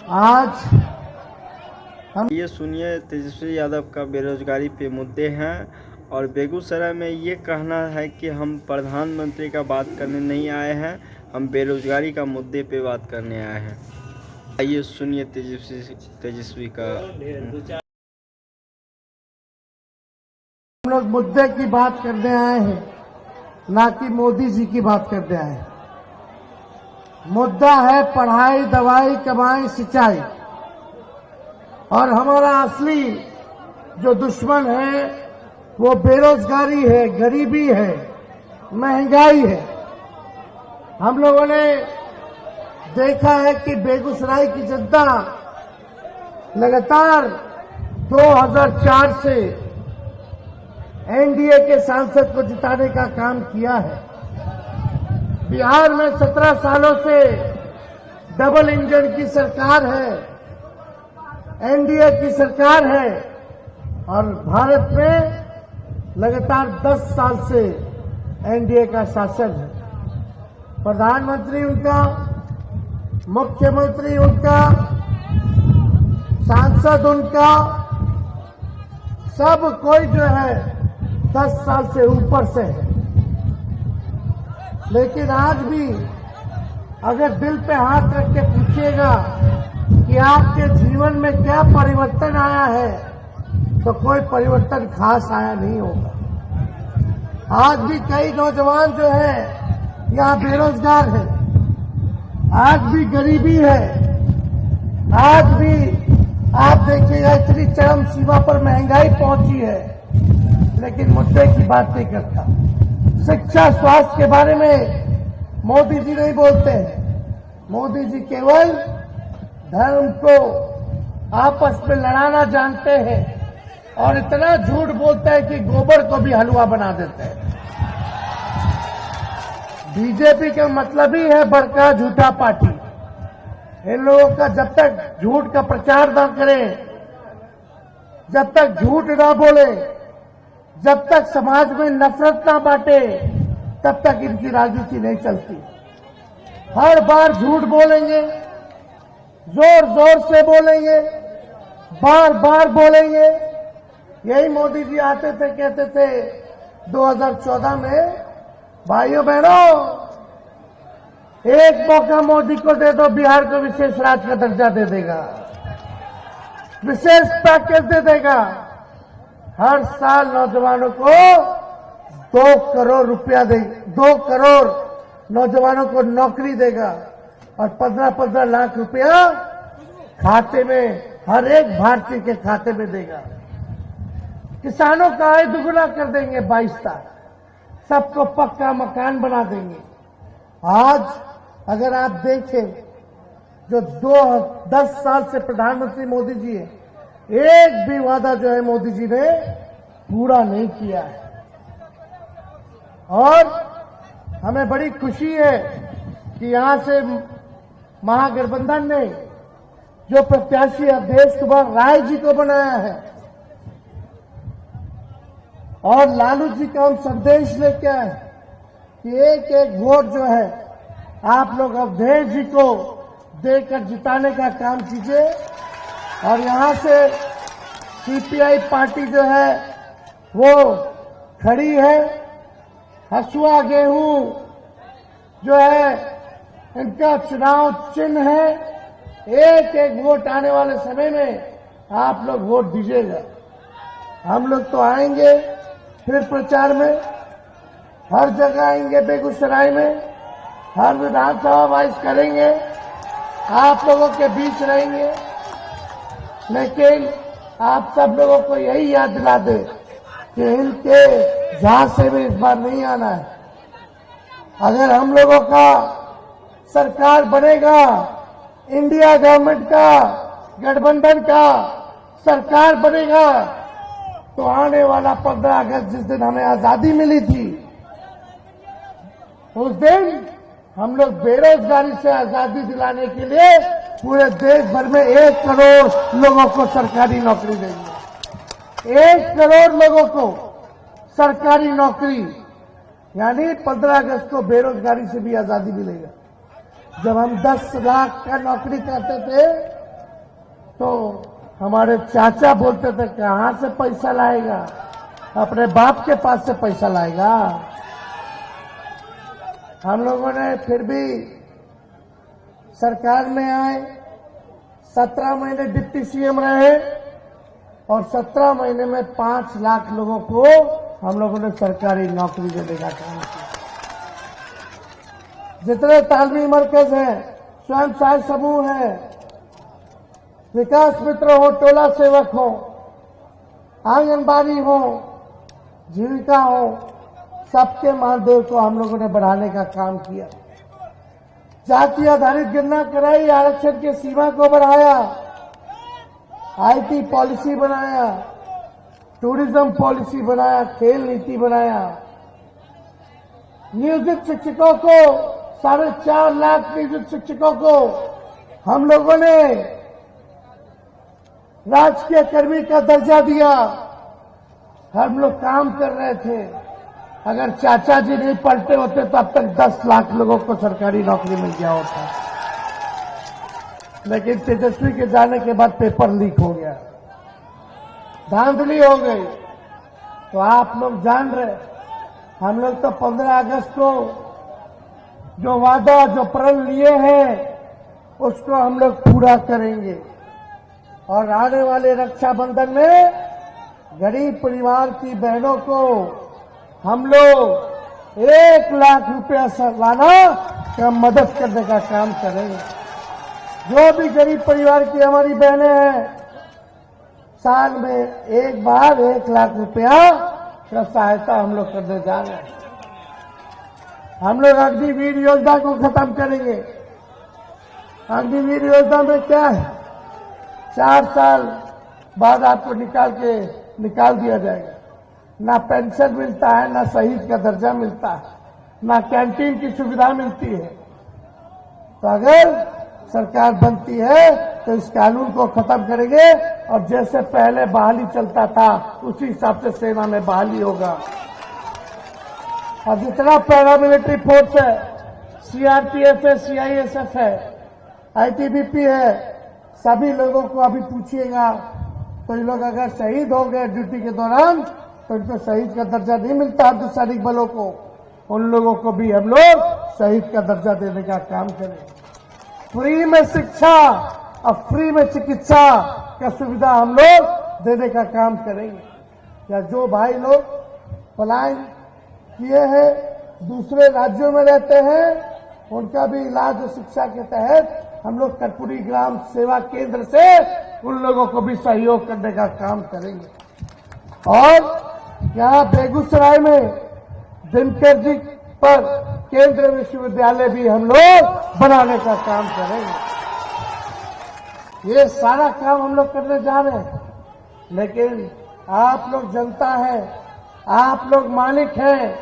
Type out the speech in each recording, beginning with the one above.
आज हम ये सुनिए, तेजस्वी यादव का बेरोजगारी पे मुद्दे हैं और बेगूसराय में ये कहना है कि हम प्रधानमंत्री का बात करने नहीं आए हैं, हम बेरोजगारी का मुद्दे पे बात करने आए हैं। आइए सुनिए तेजस्वी का। हम लोग मुद्दे की बात करने आए हैं, ना कि मोदी जी की बात करने आए हैं। मुद्दा है पढ़ाई, दवाई, कमाई, सिंचाई। और हमारा असली जो दुश्मन है वो बेरोजगारी है, गरीबी है, महंगाई है। हम लोगों ने देखा है कि बेगूसराय की जनता लगातार 2004 से एनडीए के सांसद को जिताने का काम किया है। बिहार में 17 सालों से डबल इंजन की सरकार है, एनडीए की सरकार है, और भारत में लगातार 10 साल से एनडीए का शासन है। प्रधानमंत्री उनका, मुख्यमंत्री उनका, सांसद उनका, सब कोई जो है 10 साल से ऊपर से है। लेकिन आज भी अगर दिल पे हाथ रख के पूछिएगा कि आपके जीवन में क्या परिवर्तन आया है, तो कोई परिवर्तन खास आया नहीं होगा। आज भी कई नौजवान जो है यहाँ बेरोजगार है, आज भी गरीबी है, आज भी आप देखिएगा इतनी चरम सीमा पर महंगाई पहुंची है, लेकिन मुद्दे की बात नहीं करता। शिक्षा, स्वास्थ्य के बारे में मोदी जी नहीं बोलते हैं। मोदी जी केवल धर्म को आपस में लड़ाना जानते हैं और इतना झूठ बोलते हैं कि गोबर को भी हलवा बना देते हैं। बीजेपी का मतलब ही है बड़का झूठा पार्टी। इन लोगों का जब तक झूठ का प्रचार ना करें, जब तक झूठ ना बोले, जब तक समाज में नफरत ना बांटे, तब तक इनकी राजनीति नहीं चलती। हर बार झूठ बोलेंगे, जोर जोर से बोलेंगे, बार बार बोलेंगे। यही मोदी जी आते थे, कहते थे 2014 में, भाइयों बहनों, एक मौका मोदी को दे दो, बिहार को विशेष राज्य का दर्जा दे देगा, विशेष पैकेज दे देगा। हर साल नौजवानों को 2 करोड़ रुपया दे, 2 करोड़ नौजवानों को नौकरी देगा और 15-15 लाख रुपया खाते में, हर एक भारतीय के खाते में देगा। किसानों का आय दुगुना कर देंगे 22 साल, सबको पक्का मकान बना देंगे। आज अगर आप देखें, जो 10 साल से प्रधानमंत्री मोदी जी है, एक भी वादा जो है मोदी जी ने पूरा नहीं किया है। और हमें बड़ी खुशी है कि यहां से महागठबंधन ने जो प्रत्याशी अवधेश कुमार राय जी को बनाया है, और लालू जी का हम संदेश लेके आए कि एक एक वोट जो है आप लोग अवधेश जी को देकर जिताने का काम कीजिए। और यहां से सीपीआई पार्टी जो है वो खड़ी है। हसुआ गेहूं जो है इनका चुनाव चिन्ह है। एक एक वोट आने वाले समय में आप लोग वोट दीजिएगा। हम लोग तो आएंगे फिर प्रचार में, हर जगह आएंगे, बेगूसराय में हर विधानसभा वाइज करेंगे, आप लोगों के बीच रहेंगे। लेकिन आप सब लोगों को यही याद दिला दे कि इनके झांसे में इस बार नहीं आना है। अगर हम लोगों का सरकार बनेगा, इंडिया गवर्नमेंट का, गठबंधन का सरकार बनेगा, तो आने वाला 15 अगस्त जिस दिन हमें आजादी मिली थी, उस दिन हम लोग बेरोजगारी से आजादी दिलाने के लिए पूरे देश भर में 1 करोड़ लोगों को सरकारी नौकरी देंगे। 1 करोड़ लोगों को सरकारी नौकरी, यानी 15 अगस्त को बेरोजगारी से भी आजादी मिलेगा। जब हम 10 लाख का नौकरी करते थे, तो हमारे चाचा बोलते थे कहां से पैसा लाएगा, अपने बाप के पास से पैसा लाएगा। हम लोगों ने फिर भी सरकार में आए, 17 महीने डिप्टी सीएम रहे और 17 महीने में 5 लाख लोगों को हम लोगों ने सरकारी नौकरी देने का काम किया। जितने तालमी मरकज हैं, स्वयं सहायता समूह है, विकास मित्र हो, टोला सेवक हो, आंगनबाड़ी हो, जीविका हो, सबके मानदेय को हम लोगों ने बढ़ाने का काम किया। जाति आधारित गणना कराई, आरक्षण की सीमा को बढ़ाया, आईटी पॉलिसी बनाया, टूरिज्म पॉलिसी बनाया, खेल नीति बनाया। नियोजित शिक्षकों को 4.5 लाख नियोजित शिक्षकों को हम लोगों ने राजकीय कर्मी का दर्जा दिया। हम लोग काम कर रहे थे, अगर चाचा जी नहीं पलटे होते तो अब तक 10 लाख लोगों को सरकारी नौकरी मिल गया होता। लेकिन तेजस्वी के जाने के बाद पेपर लीक हो गया, धांधली हो गई। तो आप लोग जान रहे, हम लोग तो 15 अगस्त को जो वादा, जो प्रण लिए हैं, उसको हम लोग पूरा करेंगे। और आने वाले रक्षाबंधन में गरीब परिवार की बहनों को हम लोग 1 लाख रुपया सालाना का मदद करने का काम करेंगे। जो भी गरीब परिवार की हमारी बहनें हैं, साल में एक बार 1 लाख रुपया का सहायता हम लोग करने जा रहे हैं। हम लोग अग्निवीर योजना को खत्म करेंगे। अग्निवीर योजना में क्या है, 4 साल बाद आपको निकाल दिया जाएगा। ना पेंशन मिलता है, ना शहीद का दर्जा मिलता है, ना कैंटीन की सुविधा मिलती है। तो अगर सरकार बनती है तो इस कानून को खत्म करेंगे और जैसे पहले बहाली चलता था उसी हिसाब से सेना में बहाली होगा। और जितना पैरामिलिट्री फोर्स है, सीआरपीएफ है, सीआईएसएफ है, आईटीबीपी है, सभी लोगों को अभी पूछिएगा तो ये लोग अगर शहीद हो गए ड्यूटी के दौरान तो इनको शहीद का दर्जा नहीं मिलता। अर्धसैनिक बलों को, उन लोगों को भी हम लोग शहीद का दर्जा देने का काम करें। फ्री में शिक्षा और फ्री में चिकित्सा का सुविधा हम लोग देने का काम करेंगे। या जो भाई लोग पलायन किए हैं, दूसरे राज्यों में रहते हैं, उनका भी इलाज और शिक्षा के तहत हम लोग कर्पूरी ग्राम सेवा केंद्र से उन लोगों को भी सहयोग करने का काम करेंगे। और यहाँ बेगूसराय में दिनकर जी पर केंद्रीय विश्वविद्यालय भी हम लोग बनाने का काम करेंगे। ये सारा काम हम लोग करने जा रहे हैं। लेकिन आप लोग जनता है, आप लोग मालिक हैं,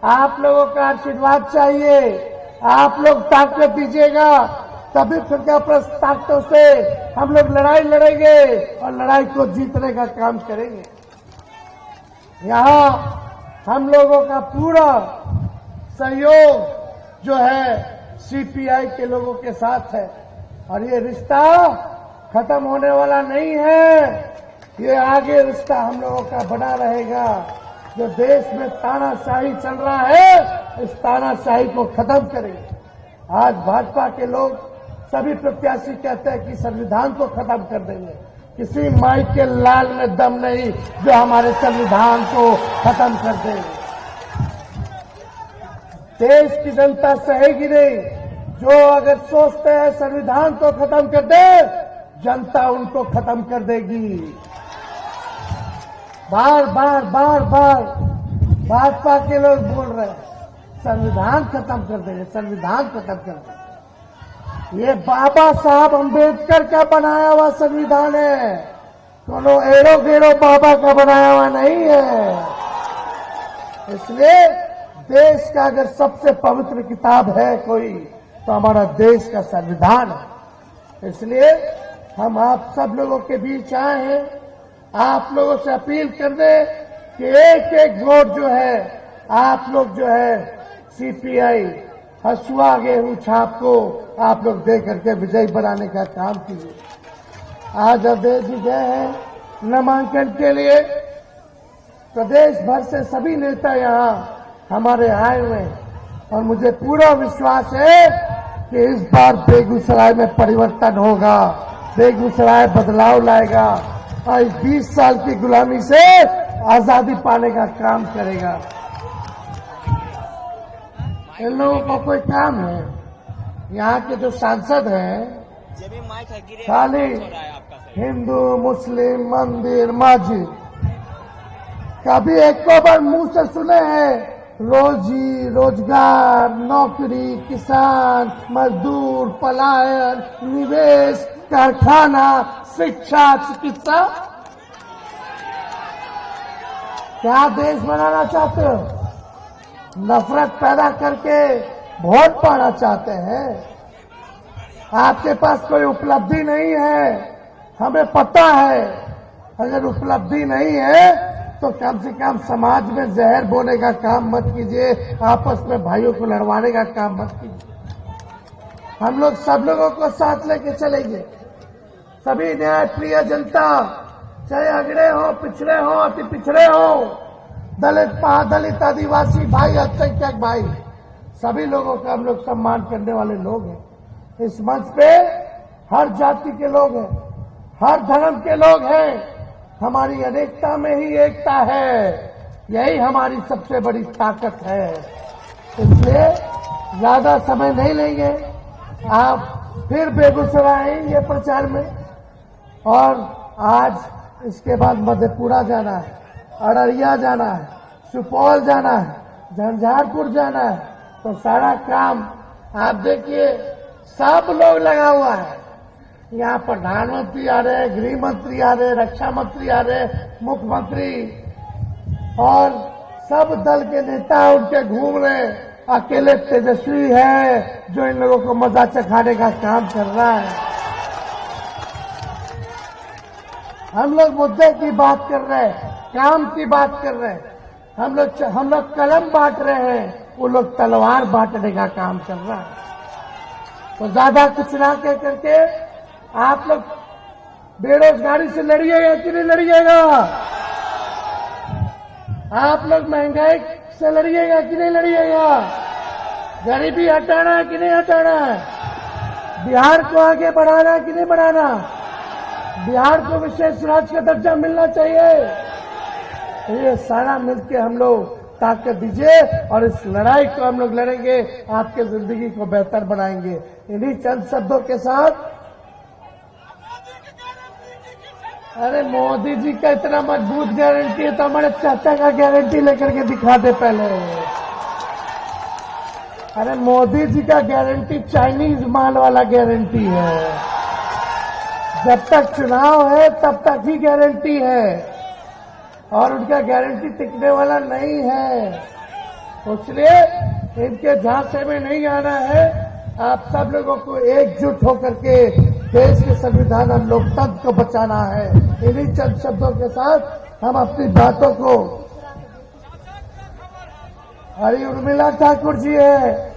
आप लोगों का आशीर्वाद चाहिए। आप लोग ताकत दीजिएगा तभी फिर क्या ताकतों से हम लोग लड़ाई लड़ेंगे और लड़ाई को जीतने का काम करेंगे। यहाँ हम लोगों का पूरा सहयोग जो है सीपीआई के लोगों के साथ है और ये रिश्ता खत्म होने वाला नहीं है। ये आगे रिश्ता हम लोगों का बना रहेगा। जो देश में तानाशाही चल रहा है, इस तानाशाही को खत्म करेंगे। आज भाजपा के लोग सभी प्रत्याशी कहते हैं कि संविधान को खत्म कर देंगे। किसी माई के लाल में दम नहीं जो हमारे संविधान को खत्म कर देंगे। देश की जनता सहेगी नहीं। जो अगर सोचते हैं संविधान को खत्म कर दे, जनता उनको खत्म कर देगी। बार बार भाजपा के लोग बोल रहे हैं संविधान खत्म कर देंगे, संविधान खत्म कर देंगे। ये बाबा साहब अम्बेडकर का बनाया हुआ संविधान है, कोनो एड़ो गेड़ो बाबा का बनाया हुआ नहीं है। इसलिए देश का अगर सबसे पवित्र किताब है कोई तो हमारा देश का संविधान है। इसलिए हम आप सब लोगों के बीच आए हैं, आप लोगों से अपील कर दें कि एक एक वोट जो है आप लोग जो है सीपीआई हसुआ गेहूं छाप को आप लोग दे करके विजयी बनाने का काम कीजिए। आज अवधेश जी गए हैं नामांकन के लिए। प्रदेश भर से सभी नेता यहाँ हमारे आए हुए हैं और मुझे पूरा विश्वास है कि इस बार बेगूसराय में परिवर्तन होगा, बेगूसराय बदलाव लाएगा और इस 20 साल की गुलामी से आजादी पाने का काम करेगा। इन लोगों को कोई काम है? यहाँ के जो सांसद हैं खाली हिंदू मुस्लिम मंदिर मस्जिद, कभी एक को बार मुंह से सुने हैं रोजी रोजगार, नौकरी, किसान, मजदूर, पलायन, निवेश, कारखाना, शिक्षा, चिकित्सा? क्या देश बनाना चाहते हो? नफरत पैदा करके वोट पाना चाहते हैं? आपके पास कोई उपलब्धि नहीं है, हमें पता है। अगर उपलब्धि नहीं है तो कम से कम समाज में जहर बोने का काम मत कीजिए, आपस में भाइयों को लड़वाने का काम मत कीजिए। हम लोग सब लोगों को साथ लेके चलेंगे। सभी न्यायप्रिय जनता, चाहे अगड़े हो, पिछड़े हो, अति पिछड़े हो, दलित, महादलित, आदिवासी भाई, अल्पसंख्यक भाई, सभी लोगों का हम लोग सम्मान करने वाले लोग हैं। इस मंच पे हर जाति के लोग हैं, हर धर्म के लोग हैं। हमारी अनेकता में ही एकता है, यही हमारी सबसे बड़ी ताकत है। इसलिए ज्यादा समय नहीं लेंगे, आप फिर बेगूसराय आएंगे प्रचार में, और आज इसके बाद मधेपुरा जाना है, अररिया जाना है, सुपौल जाना है, झंझारपुर जाना है। तो सारा काम आप देखिए, सब लोग लगा हुआ है। यहाँ प्रधानमंत्री आ रहे, गृह मंत्री आ रहे, रक्षा मंत्री आ रहे, मुख्यमंत्री और सब दल के नेता उनके घूम रहे। अकेले तेजस्वी है जो इन लोगों को मजा चखाने का काम कर रहा है। हम लोग मुद्दे की बात कर रहे हैं, काम की बात कर रहे हैं। हम लोग कलम बांट रहे हैं, वो लोग तलवार बांटने का काम कर रहा है। तो ज्यादा कुछ ना कह करके आप लोग बेरोजगारी से लड़िएगा कि नहीं लड़िएगा? आप लोग महंगाई से लड़िएगा कि नहीं लड़िएगा? गरीबी हटाना है कि नहीं हटाना है? बिहार को आगे बढ़ाना है कि नहीं बढ़ाना? बिहार को विशेष राज्य का दर्जा मिलना चाहिए। ये सारा मिलके हम लोग ताकत दीजिए और इस लड़ाई को हम लोग लड़ेंगे, आपके जिंदगी को बेहतर बनाएंगे। इन्हीं चंद शब्दों के साथ, अरे मोदी जी का इतना मजबूत गारंटी है तो हमारे चाचा का गारंटी लेकर के दिखा दे पहले। अरे मोदी जी का गारंटी चाइनीज माल वाला गारंटी है। जब तक चुनाव है तब तक ही गारंटी है और उनका गारंटी टिकने वाला नहीं है। इसलिए इनके झांसे में नहीं आना है। आप सब लोगों को एकजुट होकर के देश के संविधान और लोकतंत्र को बचाना है। इन्हीं चंद शब्दों के साथ हम अपनी बातों को, हरी उर्मिला ठाकुर जी है,